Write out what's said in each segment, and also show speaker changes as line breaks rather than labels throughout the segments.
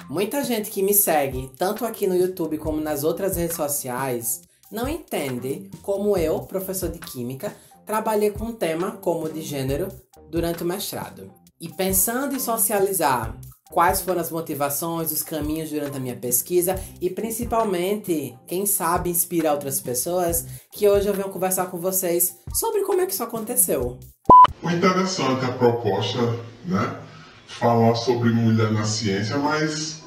Muita gente que me segue, tanto aqui no YouTube como nas outras redes sociais, não entende como eu, professor de Química, trabalhei com um tema como o de gênero durante o mestrado. E pensando em socializar quais foram as motivações, os caminhos durante a minha pesquisa e principalmente, quem sabe, inspirar outras pessoas, que hoje eu venho conversar com vocês sobre como é que isso aconteceu.
O interessante a proposta, né? Falar sobre mulher na ciência, mas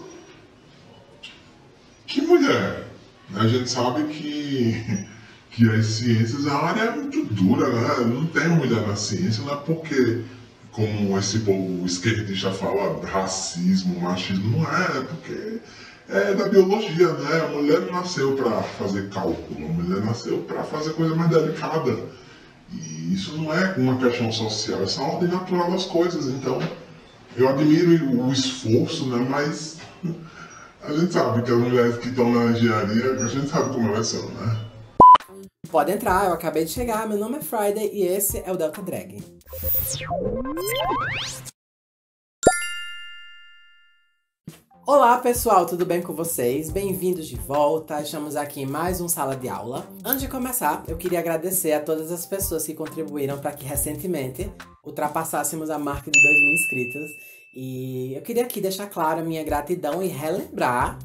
que mulher? A gente sabe que as ciências, a área é muito dura, né? Não tem mulher na ciência, não é porque, como esse povo esquerdista fala, racismo, machismo, não é porque é da biologia, né? A mulher não nasceu para fazer cálculo, a mulher nasceu para fazer coisa mais delicada. E isso não é uma questão social, essa é a ordem natural das coisas. Então, eu admiro o esforço, né? Mas a gente sabe que as mulheres que estão na engenharia, a gente sabe como elas são, né?
Pode entrar, eu acabei de chegar, meu nome é Friday e esse é o Delta Drag. Olá pessoal, tudo bem com vocês? Bem-vindos de volta, estamos aqui em mais um Sala de Aula. Antes de começar, eu queria agradecer a todas as pessoas que contribuíram para que recentemente ultrapassássemos a marca de 2.000 inscritos. E eu queria aqui deixar claro a minha gratidão e relembrar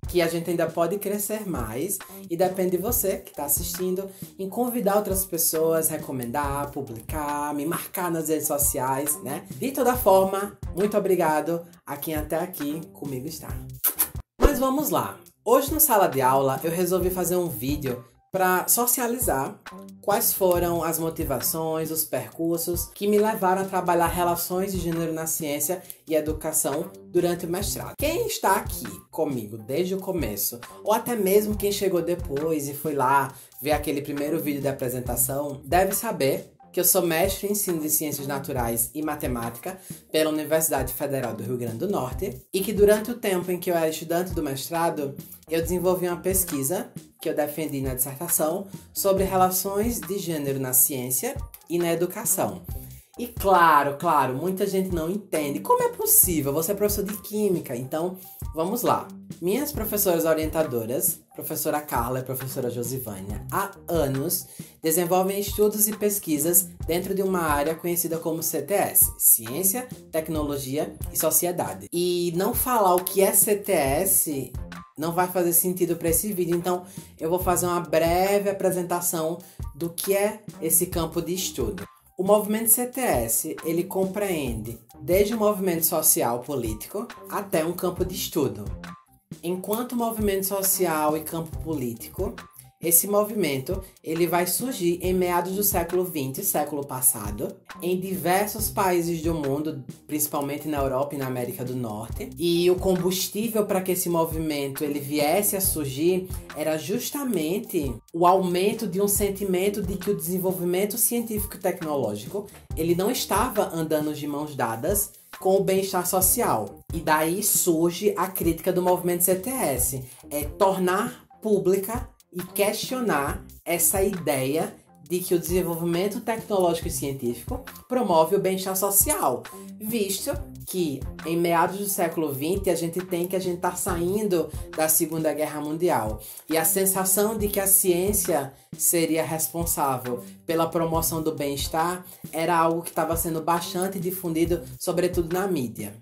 que a gente ainda pode crescer mais e depende de você que está assistindo em convidar outras pessoas, recomendar, publicar, me marcar nas redes sociais, né? De toda forma, muito obrigado a quem até aqui comigo está. Mas vamos lá. Hoje no Sala de Aula eu resolvi fazer um vídeo para socializar quais foram as motivações, os percursos que me levaram a trabalhar relações de gênero na ciência e educação durante o mestrado. Quem está aqui comigo desde o começo, ou até mesmo quem chegou depois e foi lá ver aquele primeiro vídeo da apresentação, deve saber que eu sou mestre em ensino de Ciências Naturais e Matemática pela Universidade Federal do Rio Grande do Norte e que durante o tempo em que eu era estudante do mestrado, eu desenvolvi uma pesquisa que eu defendi na dissertação sobre relações de gênero na ciência e na educação. E claro, muita gente não entende como é possível, você é professor de Química, então vamos lá. Minhas professoras orientadoras, professora Carla e professora Josivânia, há anos desenvolvem estudos e pesquisas dentro de uma área conhecida como CTS, Ciência, Tecnologia e Sociedade. E não falar o que é CTS não vai fazer sentido para esse vídeo, então eu vou fazer uma breve apresentação do que é esse campo de estudo. O movimento CTS, ele compreende desde o movimento social político até um campo de estudo. Enquanto movimento social e campo político, esse movimento ele vai surgir em meados do século XX, século passado, em diversos países do mundo, principalmente na Europa e na América do Norte. E o combustível para que esse movimento ele viesse a surgir era justamente o aumento de um sentimento de que o desenvolvimento científico e tecnológico ele não estava andando de mãos dadas com o bem-estar social. E daí surge a crítica do movimento CTS, é tornar pública e questionar essa ideia de que o desenvolvimento tecnológico e científico promove o bem-estar social, visto que em meados do século XX a gente está saindo da Segunda Guerra Mundial e a sensação de que a ciência seria responsável pela promoção do bem-estar era algo que estava sendo bastante difundido, sobretudo na mídia.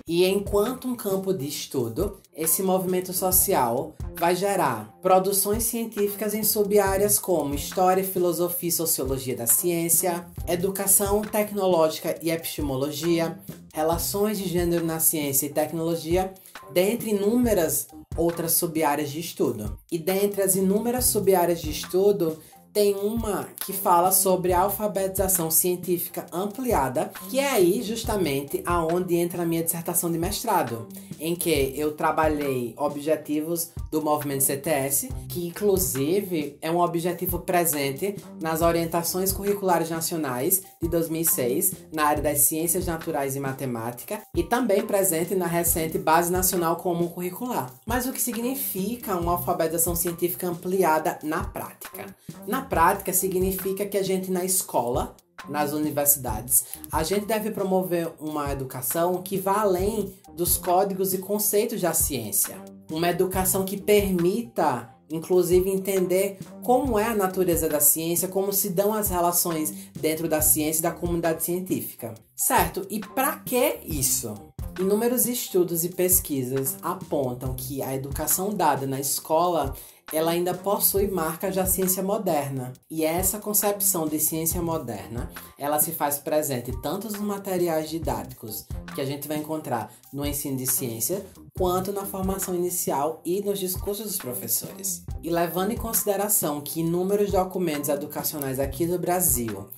E enquanto um campo de estudo, esse movimento social vai gerar produções científicas em sub-áreas como História, Filosofia e Sociologia da Ciência, Educação Tecnológica e Epistemologia, Relações de Gênero na Ciência e Tecnologia, dentre inúmeras outras sub-áreas de estudo. E dentre as inúmeras sub-áreas de estudo, tem uma que fala sobre a alfabetização científica ampliada, que é aí justamente aonde entra a minha dissertação de mestrado, em que eu trabalhei objetivos do movimento CTS, que inclusive é um objetivo presente nas orientações curriculares nacionais de 2006, na área das ciências naturais e matemática, e também presente na recente Base Nacional Comum Curricular. Mas o que significa uma alfabetização científica ampliada na prática? Na prática, significa que a gente na escola, nas universidades, a gente deve promover uma educação que vá além dos códigos e conceitos da ciência. Uma educação que permita, inclusive, entender como é a natureza da ciência, como se dão as relações dentro da ciência e da comunidade científica. Certo? E para que isso? Inúmeros estudos e pesquisas apontam que a educação dada na escola ela ainda possui marcas da ciência moderna. E essa concepção de ciência moderna, ela se faz presente tanto nos materiais didáticos que a gente vai encontrar no ensino de ciência, quanto na formação inicial e nos discursos dos professores. E levando em consideração que inúmeros documentos educacionais aqui do Brasil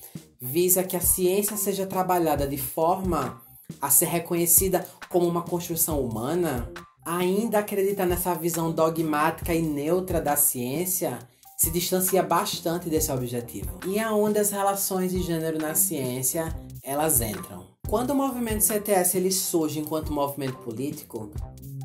visa que a ciência seja trabalhada de forma a ser reconhecida como uma construção humana, ainda acreditar nessa visão dogmática e neutra da ciência se distancia bastante desse objetivo. E é onde as relações de gênero na ciência, elas entram. Quando o movimento CTS ele surge enquanto movimento político,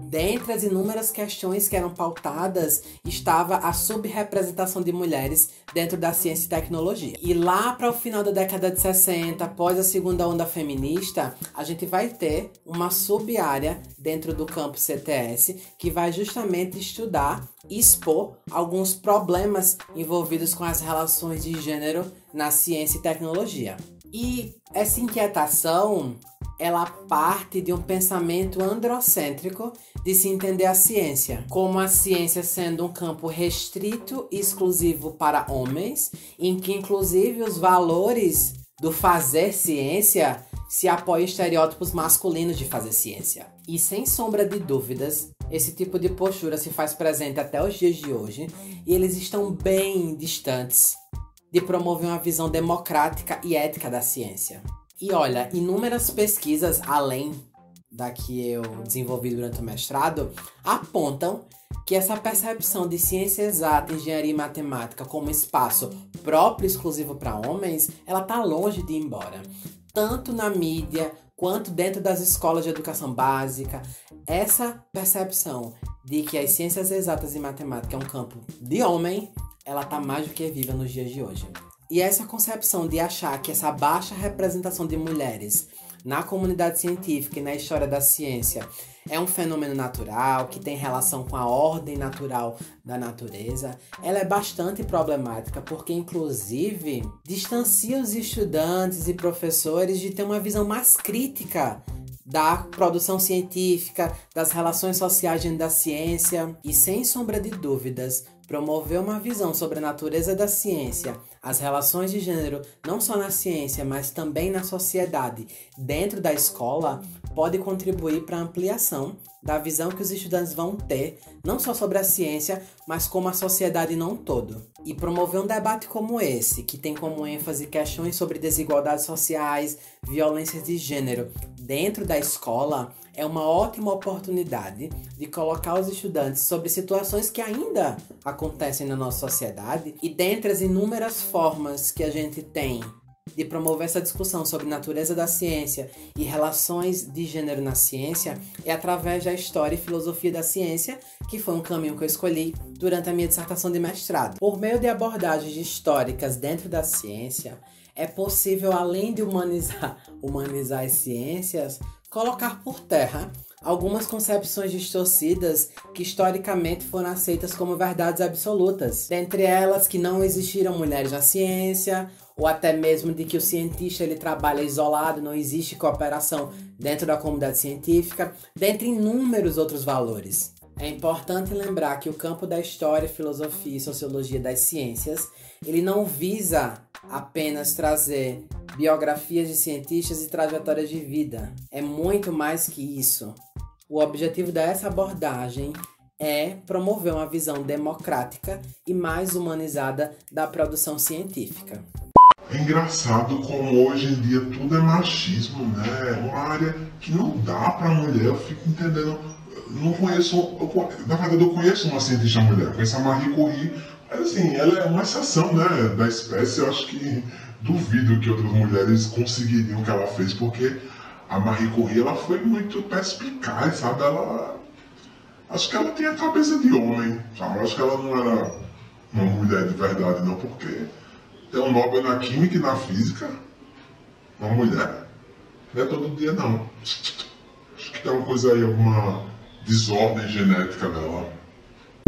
dentre as inúmeras questões que eram pautadas, estava a subrepresentação de mulheres dentro da ciência e tecnologia. E lá para o final da década de 60, após a segunda onda feminista, a gente vai ter uma sub-área dentro do campo CTS que vai justamente estudar e expor alguns problemas envolvidos com as relações de gênero na ciência e tecnologia. E essa inquietação, ela parte de um pensamento androcêntrico de se entender a ciência, como a ciência sendo um campo restrito e exclusivo para homens, em que inclusive os valores do fazer ciência se apoiam em estereótipos masculinos de fazer ciência. E sem sombra de dúvidas, esse tipo de postura se faz presente até os dias de hoje, e eles estão bem distantes de promover uma visão democrática e ética da ciência. E olha, inúmeras pesquisas, além da que eu desenvolvi durante o mestrado, apontam que essa percepção de ciência exata, engenharia e matemática como espaço próprio e exclusivo para homens, ela está longe de ir embora. Tanto na mídia, quanto dentro das escolas de educação básica, essa percepção de que as ciências exatas e matemática é um campo de homem, ela está mais do que viva nos dias de hoje. E essa concepção de achar que essa baixa representação de mulheres na comunidade científica e na história da ciência é um fenômeno natural, que tem relação com a ordem natural da natureza, ela é bastante problemática, porque inclusive distancia os estudantes e professores de ter uma visão mais crítica da produção científica, das relações sociais dentro da ciência. E sem sombra de dúvidas, promover uma visão sobre a natureza da ciência, as relações de gênero, não só na ciência, mas também na sociedade, dentro da escola, pode contribuir para a ampliação da visão que os estudantes vão ter, não só sobre a ciência, mas como a sociedade não todo. E promover um debate como esse, que tem como ênfase questões sobre desigualdades sociais, violências de gênero, dentro da escola, é uma ótima oportunidade de colocar os estudantes sobre situações que ainda acontecem na nossa sociedade, e dentre as inúmeras formas que a gente tem de promover essa discussão sobre natureza da ciência e relações de gênero na ciência é através da história e filosofia da ciência, que foi um caminho que eu escolhi durante a minha dissertação de mestrado. Por meio de abordagens históricas dentro da ciência, é possível, além de humanizar as ciências, colocar por terra algumas concepções distorcidas que historicamente foram aceitas como verdades absolutas. Dentre elas, que não existiram mulheres na ciência, ou até mesmo de que o cientista ele trabalha isolado, não existe cooperação dentro da comunidade científica, dentre inúmeros outros valores. É importante lembrar que o campo da história, filosofia e sociologia das ciências, ele não visa apenas trazer biografias de cientistas e trajetórias de vida. É muito mais que isso. O objetivo dessa abordagem é promover uma visão democrática e mais humanizada da produção científica.
É engraçado como hoje em dia tudo é machismo, né? É uma área que não dá pra mulher, eu fico entendendo. Não conheço, na verdade eu conheço uma cientista mulher, conheço a Marie Curie, mas assim, ela é uma exceção, né, da espécie. Eu acho que duvido que outras mulheres conseguiriam o que ela fez, porque a Marie Curie ela foi muito perspicaz, sabe? Acho que ela tem a cabeça de homem, sabe? Eu acho que ela não era uma mulher de verdade não, porque tem um Nobel na química e na física, uma mulher, não é todo dia não. Acho que tem uma coisa aí, alguma desordem genética nela.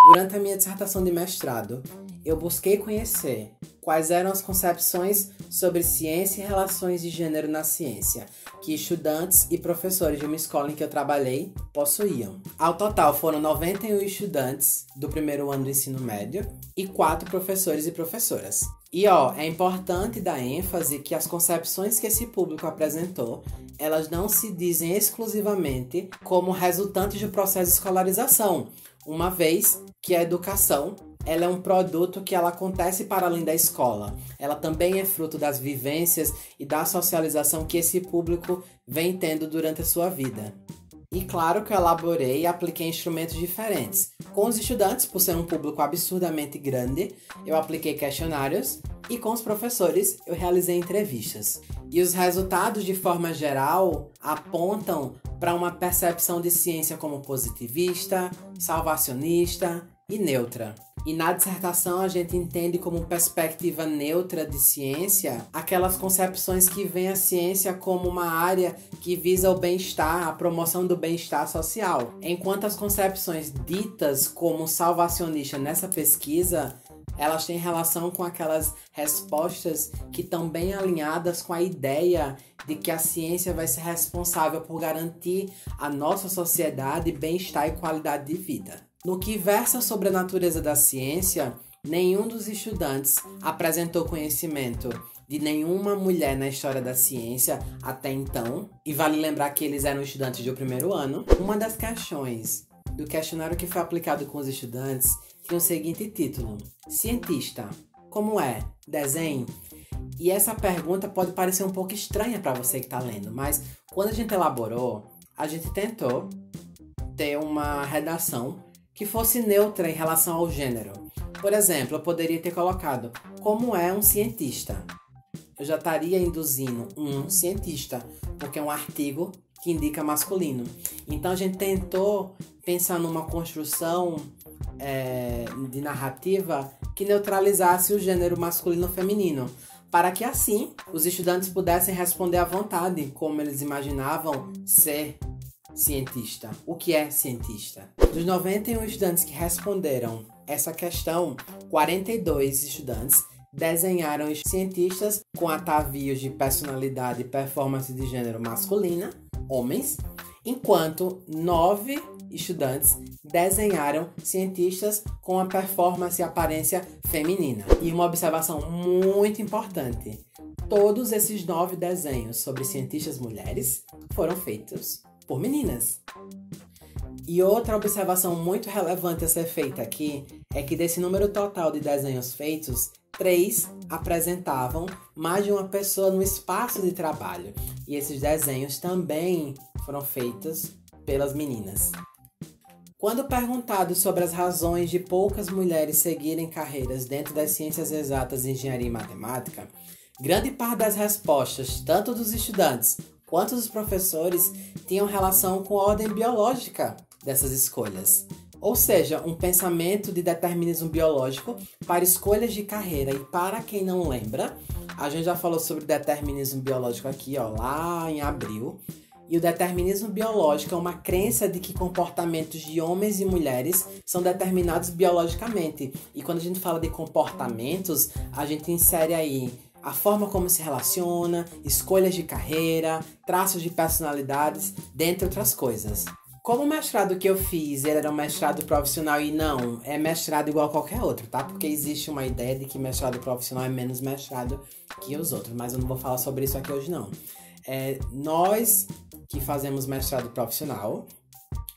Durante a minha dissertação de mestrado, eu busquei conhecer quais eram as concepções sobre ciência e relações de gênero na ciência que estudantes e professores de uma escola em que eu trabalhei possuíam. Ao total, foram 91 estudantes do primeiro ano do ensino médio e 4 professores e professoras. E é importante dar ênfase que as concepções que esse público apresentou, elas não se dizem exclusivamente como resultantes do processo de escolarização, uma vez que a educação ela é um produto que ela acontece para além da escola. Ela também é fruto das vivências e da socialização que esse público vem tendo durante a sua vida. E claro que eu elaborei e apliquei instrumentos diferentes. Com os estudantes, por ser um público absurdamente grande, eu apliquei questionários e com os professores eu realizei entrevistas. E os resultados, de forma geral, apontam para uma percepção de ciência como positivista, salvacionista e neutra. E na dissertação a gente entende como perspectiva neutra de ciência aquelas concepções que veem a ciência como uma área que visa o bem-estar, a promoção do bem-estar social. Enquanto as concepções ditas como salvacionista nessa pesquisa, elas têm relação com aquelas respostas que estão bem alinhadas com a ideia de que a ciência vai ser responsável por garantir à nossa sociedade bem-estar e qualidade de vida. No que versa sobre a natureza da ciência, nenhum dos estudantes apresentou conhecimento de nenhuma mulher na história da ciência até então, e vale lembrar que eles eram estudantes do primeiro ano. Uma das questões do questionário que foi aplicado com os estudantes tinha o seguinte título: Cientista, como é? Desenhe? E essa pergunta pode parecer um pouco estranha para você que está lendo, mas quando a gente elaborou, a gente tentou ter uma redação que fosse neutra em relação ao gênero. Por exemplo, eu poderia ter colocado como é um cientista. Eu já estaria induzindo um cientista, porque é um artigo que indica masculino. Então a gente tentou pensar numa construção de narrativa que neutralizasse o gênero masculino e feminino, para que assim os estudantes pudessem responder à vontade como eles imaginavam ser cientista. O que é cientista? Dos 91 estudantes que responderam essa questão, 42 estudantes desenharam cientistas com atavios de personalidade e performance de gênero masculina, homens, enquanto 9 estudantes desenharam cientistas com a performance e aparência feminina. E uma observação muito importante: todos esses 9 desenhos sobre cientistas mulheres foram feitos por meninas. E outra observação muito relevante a ser feita aqui é que desse número total de desenhos feitos, 3 apresentavam mais de uma pessoa no espaço de trabalho. E esses desenhos também foram feitos pelas meninas. Quando perguntado sobre as razões de poucas mulheres seguirem carreiras dentro das ciências exatas, engenharia e matemática, grande parte das respostas, tanto dos estudantes quanto dos professores, tinham relação com a ordem biológica dessas escolhas. Ou seja, um pensamento de determinismo biológico para escolhas de carreira. E para quem não lembra, a gente já falou sobre determinismo biológico aqui, lá em abril. E o determinismo biológico é uma crença de que comportamentos de homens e mulheres são determinados biologicamente. E quando a gente fala de comportamentos, a gente insere aí a forma como se relaciona, escolhas de carreira, traços de personalidades, dentre outras coisas. Como o mestrado que eu fiz, ele era um mestrado profissional e não é mestrado igual a qualquer outro, tá? Porque existe uma ideia de que mestrado profissional é menos mestrado que os outros, mas eu não vou falar sobre isso aqui hoje não. Nós que fazemos mestrado profissional,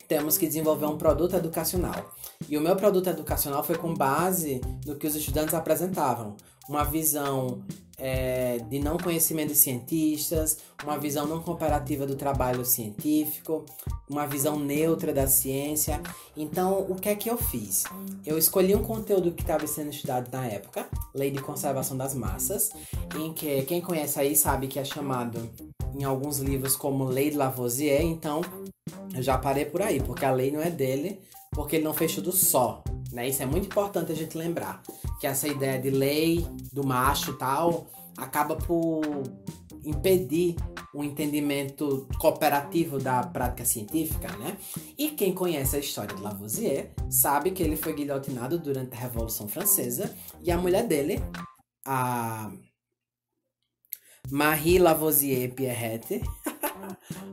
temos que desenvolver um produto educacional. E o meu produto educacional foi com base no que os estudantes apresentavam. Uma visão de não conhecimento de cientistas, uma visão não comparativa do trabalho científico, uma visão neutra da ciência. Então, o que é que eu fiz? Eu escolhi um conteúdo que estava sendo estudado na época, Lei de Conservação das Massas, em que quem conhece aí sabe que é chamado em alguns livros como Lei de Lavoisier. Então, eu já parei por aí, porque a lei não é dele, porque ele não fez tudo só, né? Isso é muito importante a gente lembrar, que essa ideia de lei do macho e tal acaba por impedir o entendimento cooperativo da prática científica, né? E quem conhece a história de Lavoisier sabe que ele foi guilhotinado durante a Revolução Francesa e a mulher dele, a Marie Lavoisier Pierrette,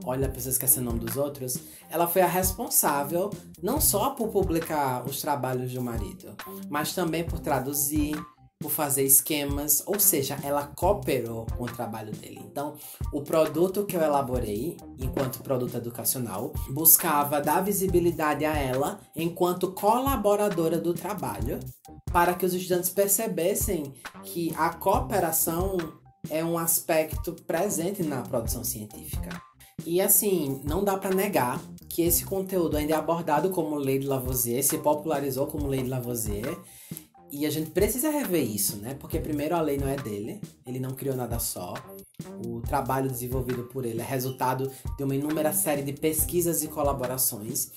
olha, a pessoa esquece o nome dos outros, ela foi a responsável não só por publicar os trabalhos do marido, mas também por traduzir, por fazer esquemas, ou seja, ela cooperou com o trabalho dele. Então, o produto que eu elaborei, enquanto produto educacional, buscava dar visibilidade a ela enquanto colaboradora do trabalho, para que os estudantes percebessem que a cooperação é um aspecto presente na produção científica. E assim, não dá para negar que esse conteúdo ainda é abordado como Lei de Lavoisier, se popularizou como Lei de Lavoisier, e a gente precisa rever isso, né? Porque primeiro a lei não é dele, ele não criou nada só. O trabalho desenvolvido por ele é resultado de uma inúmera série de pesquisas e colaborações.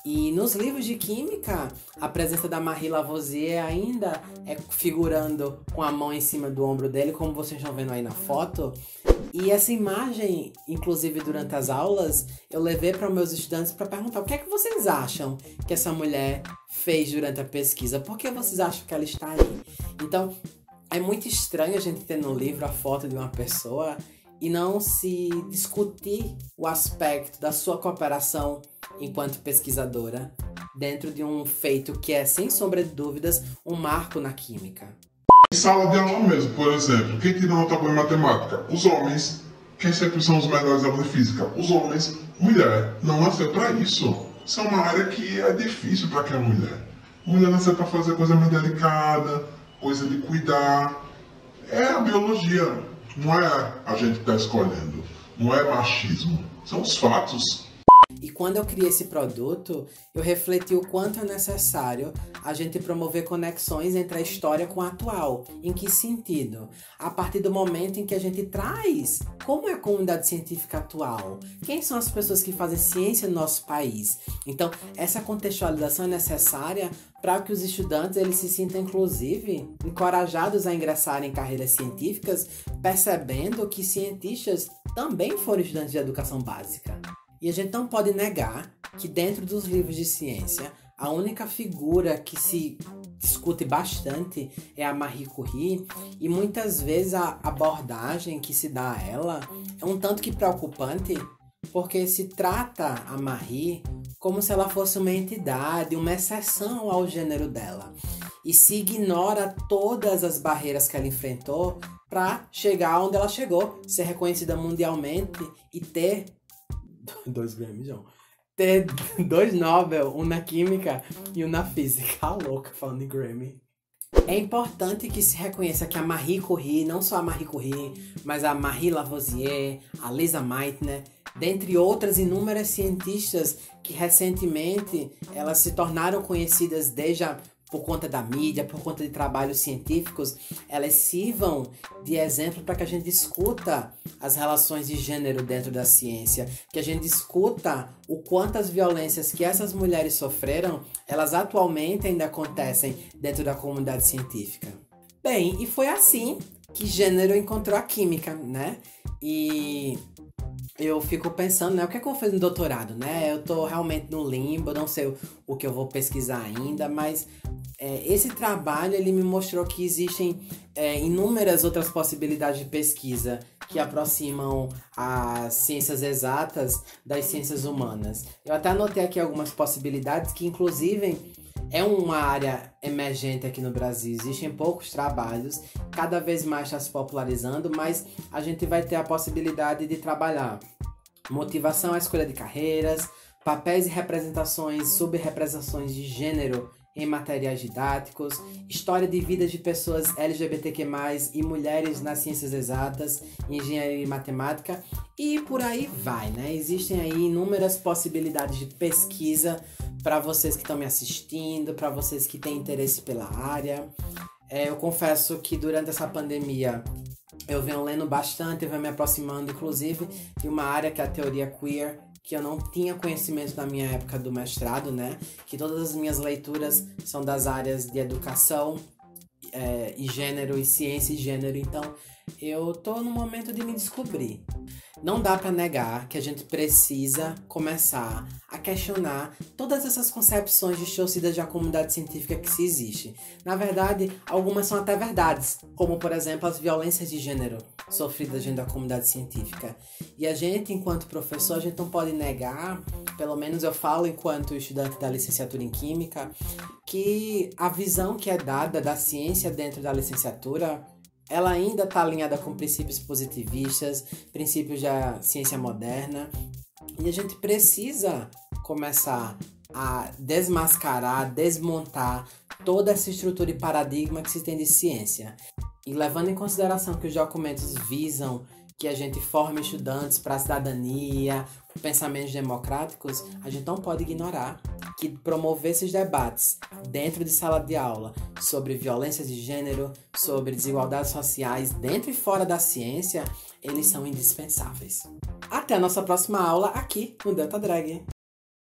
E nos livros de química, a presença da Marie Lavoisier ainda é figurando com a mão em cima do ombro dele, como vocês estão vendo aí na foto. E essa imagem, inclusive durante as aulas, eu levei para meus estudantes para perguntar o que é que vocês acham que essa mulher fez durante a pesquisa? Por que vocês acham que ela está aí? Então, é muito estranho a gente ter no livro a foto de uma pessoa e não se discutir o aspecto da sua cooperação enquanto pesquisadora dentro de um feito que é, sem sombra de dúvidas, um marco na química.
Em sala de aula mesmo, por exemplo, quem tira nota boa em matemática? Os homens. Quem sempre são os melhores alunos de física? Os homens. Mulher não nasceu para isso. Isso é uma área que é difícil para quem é mulher. Mulher nasceu para fazer coisa mais delicada, coisa de cuidar. É a biologia. Não é a gente que está escolhendo. Não é machismo. São os fatos.
E quando eu criei esse produto, eu refleti o quanto é necessário a gente promover conexões entre a história com o atual. Em que sentido? A partir do momento em que a gente traz como é a comunidade científica atual, quem são as pessoas que fazem ciência no nosso país. Então, essa contextualização é necessária para que os estudantes eles se sintam, inclusive, encorajados a ingressarem em carreiras científicas, percebendo que cientistas também foram estudantes de educação básica. E a gente não pode negar que dentro dos livros de ciência, a única figura que se discute bastante é a Marie Curie, e muitas vezes a abordagem que se dá a ela é um tanto que preocupante, porque se trata a Marie como se ela fosse uma entidade, uma exceção ao gênero dela, e se ignora todas as barreiras que ela enfrentou para chegar onde ela chegou, ser reconhecida mundialmente e ter 2 Grammys, não. Ter 2 Nobel, um na química e um na física. A louca falando em Grammy. É importante que se reconheça que a Marie Curie, não só a Marie Curie, mas a Marie Lavoisier, a Lisa Meitner, dentre outras inúmeras cientistas que recentemente elas se tornaram conhecidas por conta da mídia, por conta de trabalhos científicos, elas sirvam de exemplo para que a gente discuta as relações de gênero dentro da ciência, que a gente discuta o quanto as violências que essas mulheres sofreram, elas atualmente ainda acontecem dentro da comunidade científica. Bem, e foi assim que gênero encontrou a química, né? E eu fico pensando, né, o que é que eu vou fazer no doutorado, né? Eu tô realmente no limbo, não sei o que eu vou pesquisar ainda, mas esse trabalho, ele me mostrou que existem inúmeras outras possibilidades de pesquisa que aproximam as ciências exatas das ciências humanas. Eu até anotei aqui algumas possibilidades que, inclusive, é uma área emergente aqui no Brasil. Existem poucos trabalhos, cada vez mais está se popularizando, mas a gente vai ter a possibilidade de trabalhar motivação à escolha de carreiras, papéis e representações, subrepresentações de gênero em materiais didáticos, história de vida de pessoas LGBTQ+, e mulheres nas ciências exatas, engenharia e matemática, e por aí vai, né? Existem aí inúmeras possibilidades de pesquisa para vocês que estão me assistindo, para vocês que têm interesse pela área. Eu confesso que durante essa pandemia eu venho lendo bastante, eu venho me aproximando, inclusive, de uma área que é a teoria queer, que eu não tinha conhecimento na minha época do mestrado, né? Que todas as minhas leituras são das áreas de educação e gênero, e ciência e gênero. Então, eu tô no momento de me descobrir. Não dá para negar que a gente precisa começar a questionar todas essas concepções distorcidas da comunidade científica que se existe. Na verdade, algumas são até verdades, como, por exemplo, as violências de gênero sofridas dentro da comunidade científica. E a gente, enquanto professor, a gente não pode negar, pelo menos eu falo enquanto estudante da licenciatura em Química, que a visão que é dada da ciência dentro da licenciatura ela ainda está alinhada com princípios positivistas, princípios da ciência moderna. E a gente precisa começar a desmascarar, desmontar toda essa estrutura e paradigma que se tem de ciência. E levando em consideração que os documentos visam que a gente forme estudantes para a cidadania, pensamentos democráticos, a gente não pode ignorar que promover esses debates dentro de sala de aula sobre violência de gênero, sobre desigualdades sociais, dentro e fora da ciência, eles são indispensáveis. Até a nossa próxima aula aqui no Delta Drag.